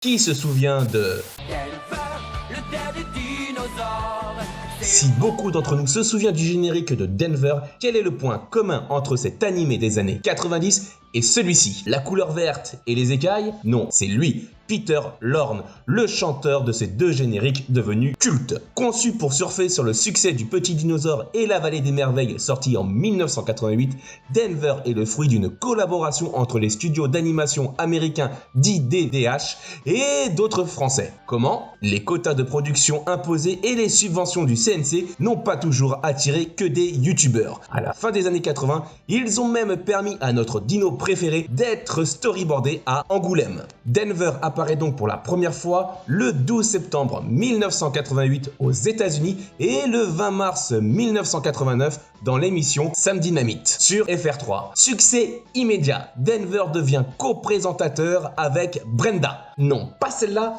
Qui se souvient de... Si beaucoup d'entre nous se souviennent du générique de Denver, quel est le point commun entre cet animé des années 90 et celui-ci? La couleur verte et les écailles? Non, c'est lui, Peter Lorre, le chanteur de ces deux génériques devenus cultes. Conçu pour surfer sur le succès du Petit Dinosaure et la Vallée des Merveilles sorti en 1988, Denver est le fruit d'une collaboration entre les studios d'animation américains dits DDH et d'autres français. Comment? Les quotas de production imposés et les subventions du CNC n'ont pas toujours attiré que des youtubeurs. À la fin des années 80, ils ont même permis à notre dino préféré d'être storyboardé à Angoulême. Denver apparaît donc pour la première fois le 12 septembre 1988 aux États-Unis et le 20 mars 1989 dans l'émission Sam Dynamite sur FR3. Succès immédiat, Denver devient co-présentateur avec Brenda. Non, pas celle-là,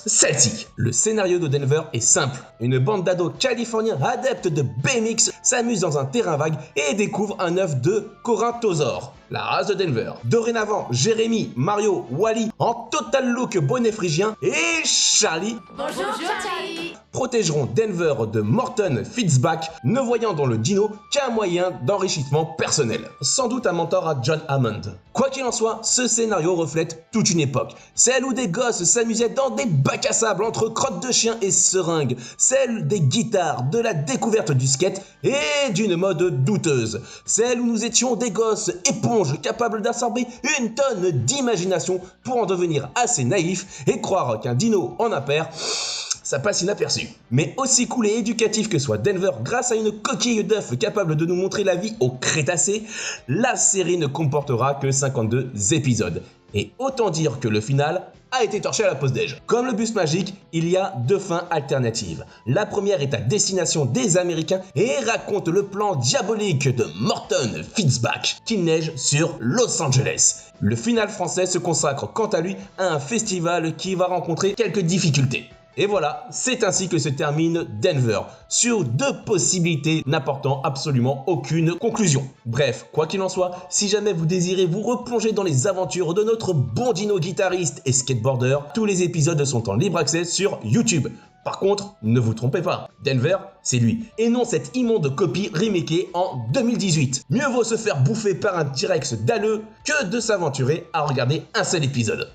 celle-ci. Le scénario de Denver est simple. Une bande d'ados californiens adeptes de BMX s'amuse dans un terrain vague et découvre un œuf de Corinthosaure, la race de Denver. Dorénavant, Jérémy, Mario, Wally, en total look bonnet phrygien, et Charlie Bonjour Charlie protégeront Denver de Morton Fitzbach, ne voyant dans le dino qu'un moyen d'enrichissement personnel. Sans doute un mentor à John Hammond. Quoi qu'il en soit, ce scénario reflète toute une époque. Celle où des gosses s'amusaient dans des bacs à sable entre crottes de chiens et seringues. Celle des guitares, de la découverte du skate et d'une mode douteuse. Celle où nous étions des gosses éponges capables d'absorber une tonne d'imagination pour en devenir assez naïfs et croire qu'un dino en impair, ça passe inaperçu. Mais aussi cool et éducatif que soit Denver grâce à une coquille d'œuf capable de nous montrer la vie au Crétacé, la série ne comportera que 52 épisodes. Et autant dire que le final a été torché à la pause déj. Comme le bus magique, il y a deux fins alternatives. La première est à destination des Américains et raconte le plan diabolique de Morton Fitzbach qu'il neige sur Los Angeles. Le final français se consacre quant à lui à un festival qui va rencontrer quelques difficultés. Et voilà, c'est ainsi que se termine Denver, sur deux possibilités n'apportant absolument aucune conclusion. Bref, quoi qu'il en soit, si jamais vous désirez vous replonger dans les aventures de notre bon dino guitariste et skateboarder, tous les épisodes sont en libre accès sur YouTube. Par contre, ne vous trompez pas, Denver, c'est lui, et non cette immonde copie remakée en 2018. Mieux vaut se faire bouffer par un T-Rex dalleux que de s'aventurer à regarder un seul épisode.